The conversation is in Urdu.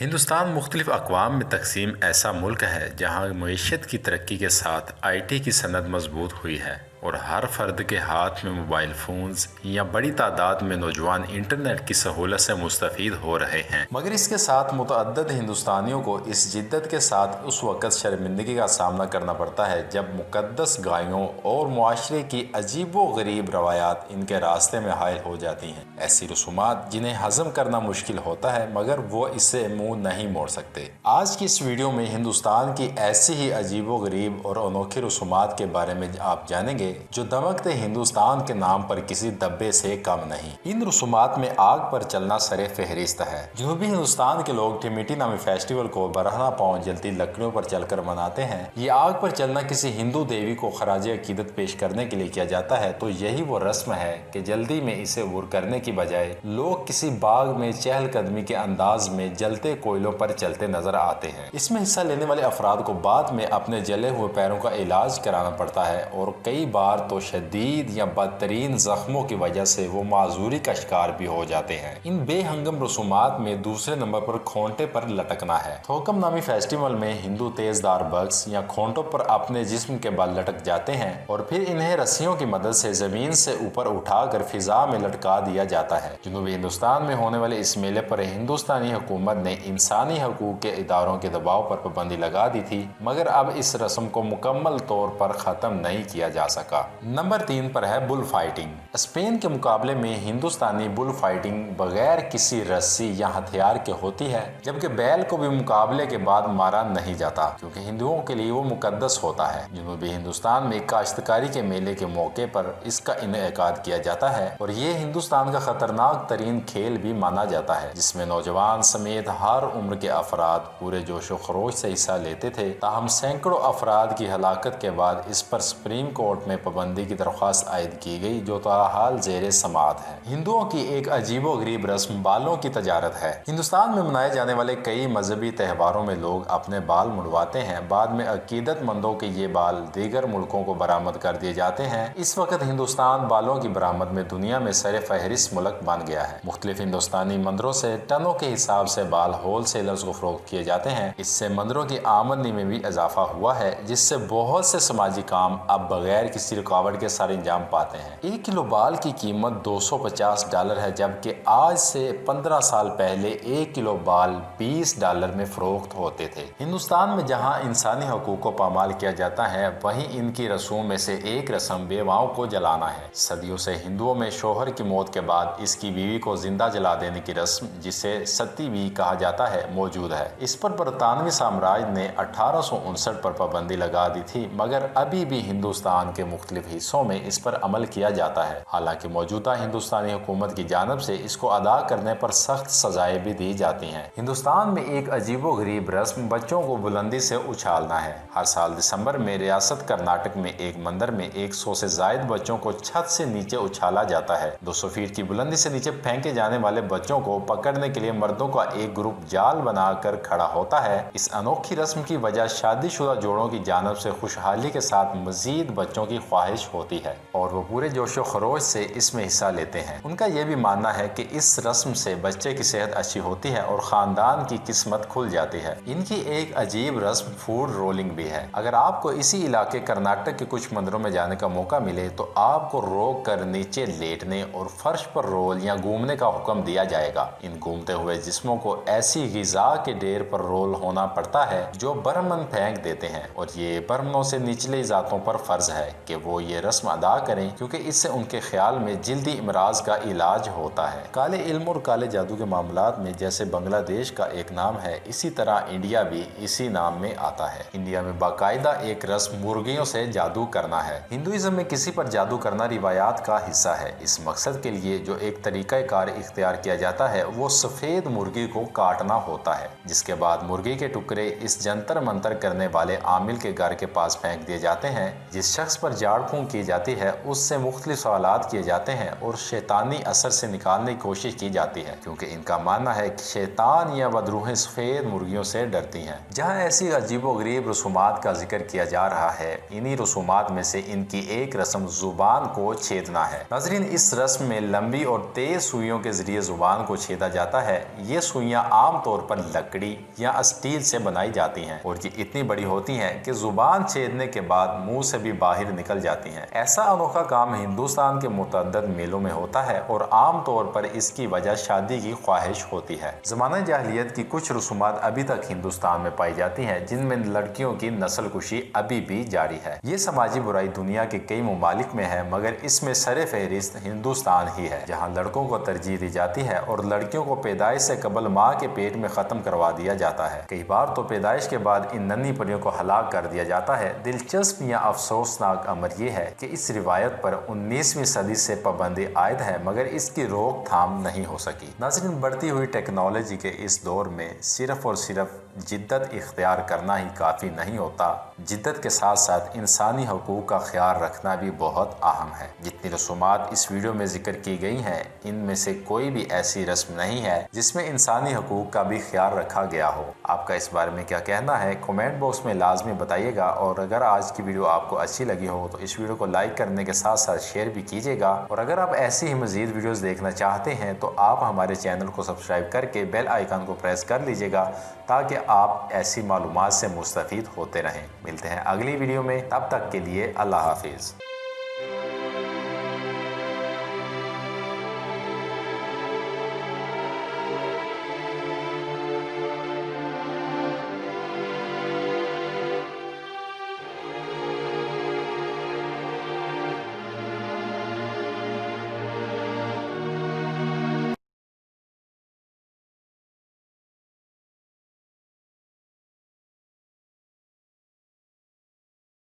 ہندوستان مختلف اقوام میں تقسیم ایسا ملک ہے جہاں معیشت کی ترقی کے ساتھ آئی ٹی کی صنعت مضبوط ہوئی ہے اور ہر فرد کے ہاتھ میں موبائل فونز یا بڑی تعداد میں نوجوان انٹرنیٹ کی سہولت سے مستفید ہو رہے ہیں، مگر اس کے ساتھ متعدد ہندوستانیوں کو اس جدت کے ساتھ اس وقت شرمندگی کا سامنا کرنا پڑتا ہے جب مقدس گایوں اور معاشرے کی عجیب و غریب روایات ان کے راستے میں حائل ہو جاتی ہیں، ایسی رسومات جنہیں ہضم کرنا مشکل ہوتا ہے مگر وہ اس سے منہ نہیں موڑ سکتے۔ آج کی اس ویڈیو میں ہندوستان کی ایسی ہی عجیب و غریب اور انوکھی رسومات کے بارے میں آپ جانیں گے جو دمکتے ہندوستان کے نام پر کسی دبے سے کم نہیں۔ ان رسومات میں آگ پر چلنا سر فہرست ہے۔ جنوبی ہندوستان کے لوگ ٹھمیٹی نامی فیسٹیول کو برہنہ پاؤں جلتی لکڑیوں پر چل کر مناتے ہیں۔ یہ آگ پر چلنا کسی ہندو دیوی کو خراج عقیدت پیش کرنے کے لیے کیا جاتا ہے تو یہی وہ رسم ہے کہ جلدی میں اسے عبور کرنے کی بجائے لوگ کسی باغ میں چہل قدمی کے انداز میں جلتے کوئلوں پر چلتے نظر آتے ہیں۔ اس میں حصہ لینے والے افراد کو بعد میں اپنے جلے ہوئے پیروں کا علاج کرانا پڑتا ہے اور کئی بار تو شدید یا بدترین زخموں کی وجہ سے وہ معذوری کا شکار بھی ہو جاتے ہیں۔ ان بے ہنگم رسومات میں دوسرے نمبر پر کھونٹے پر لٹکنا ہے۔ تھوکم نامی فیسٹیول میں ہندو تیز دھار بکس یا کھونٹوں پر اپنے جسم کے بل لٹک جاتے ہیں اور پھر انہیں رسیوں کی مدد سے زمین سے اوپر اٹھا کر فضا میں لٹکا دیا جاتا ہے۔ جنوبی ہندوستان میں ہونے والے اس میلے پر ہندوستانی حکومت نے انسانی حقوق کے اداروں کے دباؤ پر پابندی لگا دی تھی مگر اب اس رسم کو مکمل طور پر ختم نہیں کیا جا سکا۔ نمبر 3 پر ہے بل فائٹنگ۔ اسپین کے مقابلے میں ہندوستانی بل فائٹنگ بغیر کسی رسی یا ہتھیار کے ہوتی ہے جبکہ بیل کو بھی مقابلے کے بعد مارا نہیں جاتا کیونکہ ہندوؤں کے لیے وہ مقدس ہوتا ہے۔ جنوبی ہندوستان میں کاشتکاری کے میلے کے موقع پر اس کا انعقاد کیا جاتا ہے اور یہ ہندوستان کا خطرناک ترین کھیل بھی مانا جاتا ہے جس میں نوجوان سمیت ہر عمر کے افراد پورے جوش و خروش سے حصہ لیتے تھے، تاہم سینکڑوں افراد کی ہلاکت کے بعد اس پر سپریم کورٹ میں پابندی کی درخواست عائد کی گئی جو تاحال زیر سماعت ہے۔ ہندوؤں کی ایک عجیب و غریب رسم بالوں کی تجارت ہے۔ ہندوستان میں منائے جانے والے کئی مذہبی تہواروں میں لوگ اپنے بال منڈواتے ہیں، بعد میں عقیدت مندوں کے یہ بال دیگر ملکوں کو برآمد کر دیے جاتے ہیں۔ اس وقت ہندوستان بالوں کی برآمد میں دنیا میں سر فہرست ملک بن گیا ہے۔ مختلف ہندوستانی مندروں سے ٹنوں کے حساب سے بال ہول سیلرز کو فروخت کیے جاتے ہیں۔ اس سے مندروں کی آمدنی میں بھی اضافہ ہوا ہے جس سے بہت سے سماجی کام اب بغیر کسی رکاوٹ کے سر انجام پاتے ہیں۔ 1 کلو بال کی قیمت $250 ہے جبکہ آج سے 15 سال پہلے 1 کلو بال $20 میں فروخت ہوتے تھے۔ ہندوستان میں جہاں انسانی حقوق کو پامال کیا جاتا ہے وہیں ان کی رسوم میں سے ایک رسم بیواؤں کو جلانا ہے۔ صدیوں سے ہندوؤں میں شوہر کی موت کے بعد اس کی بیوی کو زندہ جلا دینے کی رسم جسے ستی وی کہا جاتا ہے موجود ہے۔ اس پر برطانوی سامراج نے 1859 پر پابندی لگا دی تھی مگر ابھی بھی ہندوستان کے مختلف حصوں میں اس پر عمل کیا جاتا ہے، حالانکہ موجودہ ہندوستانی حکومت کی جانب سے اس کو ادا کرنے پر سخت سزائیں بھی دی جاتی ہیں۔ ہندوستان میں ایک عجیب و غریب رسم بچوں کو بلندی سے اچھالنا ہے۔ ہر سال دسمبر میں ریاست کرناٹک میں ایک مندر میں 100 سے زائد بچوں کو چھت سے نیچے اچھالا جاتا ہے۔ 200 فیٹ کی بلندی سے نیچے پھینکے جانے والے بچوں کو پکڑنے کے لیے مردوں کا ایک گروپ جال بنا کر کھڑا ہوتا ہے۔ اس انوکھی رسم کی وجہ شادی شدہ جوڑوں کی جانب سے خوشحالی کے ساتھ مزید بچوں کی خواہش ہوتی ہے اور وہ پورے جوش و خروش سے اس میں حصہ لیتے ہیں۔ ان کا یہ بھی ماننا ہے کہ اس رسم سے بچے کی صحت اچھی ہوتی ہے اور خاندان کی قسمت کھل جاتی ہے۔ ان کی ایک عجیب رسم فوڈ رولنگ بھی ہے۔ اگر آپ کو اسی علاقے کرناٹک کے کچھ مندروں میں جانے کا موقع ملے تو آپ کو روک کر نیچے لیٹنے اور فرش پر رول یا گھومنے کا حکم دیا جائے گا۔ ان گھومتے ہوئے جسموں کو ایسی غذا کے ڈھیر پر رول ہونا پڑتا ہے جو برہمن پھینک دیتے ہیں اور یہ برہمنوں سے نچلی ذاتوں پر فرض ہے کہ وہ یہ رسم ادا کریں کیونکہ اس سے ان کے خیال میں جلدی امراض کا علاج ہوتا ہے۔ کالے علم اور کالے جادو کے معاملات میں جیسے بنگلہ دیش کا ایک نام ہے اسی طرح انڈیا بھی اسی نام میں آتا ہے۔ انڈیا میں باقاعدہ ایک رسم مرغیوں سے جادو کرنا ہے۔ ہندوازم میں کسی پر جادو کرنا روایات کا حصہ ہے۔ اس مقصد کے لیے جو ایک طریقہ کار اختیار کیا جاتا ہے وہ سفید مرغی کو کاٹنا ہوتا ہے جس کے بعد مرغی کے ٹکڑے اس جنتر منتر کرنے والے عامل کے گھر کے پاس پھینک دیے جاتے ہیں۔ جس شخص پر جھاڑ پھونک کی جاتی ہے اس سے مختلف سوالات کیے جاتے ہیں اور شیطانی اثر سے نکالنے کی کوشش کی جاتی ہے، کیونکہ ان کا ماننا ہے کہ شیطان یا بدروحیں سفید مرغیوں سے ڈرتی ہیں۔ جہاں ایسی عجیب و غریب رسومات کا ذکر کیا جا رہا ہے، انہی رسومات میں سے ان کی ایک رسم زبان کو چھیدنا ہے۔ ناظرین، اس رسم میں لمبی اور تیز سوئیوں کے ذریعے زبان کو چھیدا جاتا ہے۔ یہ سوئیاں عام طور پر لکڑی یا اسٹیل سے بنائی جاتی ہیں اور یہ اتنی بڑی ہوتی ہیں کہ زبان چھیدنے کے بعد منہ سے بھی باہر نکل جاتی ہیں۔ ایسا انوکھا کام ہندوستان کے متعدد میلوں میں ہوتا ہے اور عام طور پر اس کی وجہ شادی کی خواہش ہوتی ہے۔ زمانہ جاہلیت کی کچھ رسومات ابھی تک ہندوستان میں پائی جاتی ہیں جن میں لڑکیوں کی نسل کشی ابھی بھی جاری ہے۔ یہ سماجی برائی دنیا کے کئی ممالک میں ہے، مگر اس میں سر فہرست ہندوستان ہی ہے، جہاں لڑکوں کو ترجیح دی جاتی ہے اور لڑکیوں کو پیدائش سے قبل ماں کے پیٹ میں ختم کروا دیا جاتا ہے۔ کئی بار تو پیدائش کے بعد ان ننھی پریوں کو ہلاک کر دیا جاتا ہے۔ دلچسپ یا افسوسناک امر یہ ہے کہ اس روایت پر 19ویں صدی سے پابندی عائد ہے، مگر اس کی روک تھام نہیں ہو سکی۔ ناظرین، بڑھتی ہوئی ٹیکنالوجی کے اس دور میں صرف اور صرف جدت اختیار کرنا ہی کافی نہیں ہوتا، جدت کے ساتھ ساتھ انسانی حقوق کا خیال رکھنا بھی بہت اہم ہے۔ جتنی رسومات اس ویڈیو میں ذکر کی گئی ہیں، ان میں سے کوئی بھی ایسی رسم نہیں ہے جس میں انسانی حقوق کا بھی خیال رکھا گیا ہو۔ آپ کا اس بارے میں کیا کہنا ہے؟ کمنٹ باکس میں لازمی بتائیے گا، اور اگر آج کی ویڈیو آپ کو اچھی لگی ہو تو اس ویڈیو کو لائک کرنے کے ساتھ ساتھ شیئر بھی کیجیے گا، اور اگر آپ ایسی ہی مزید ویڈیوز دیکھنا چاہتے ہیں تو آپ ہمارے چینل کو سبسکرائب کر کے بیل آئیکن کو پریس کر لیجیے گا تاکہ آپ ایسی معلومات سے مستفید ہوتے رہیں۔ ملتے ہیں اگلی ویڈیو میں، تب تک کے لیے اللہ حافظ۔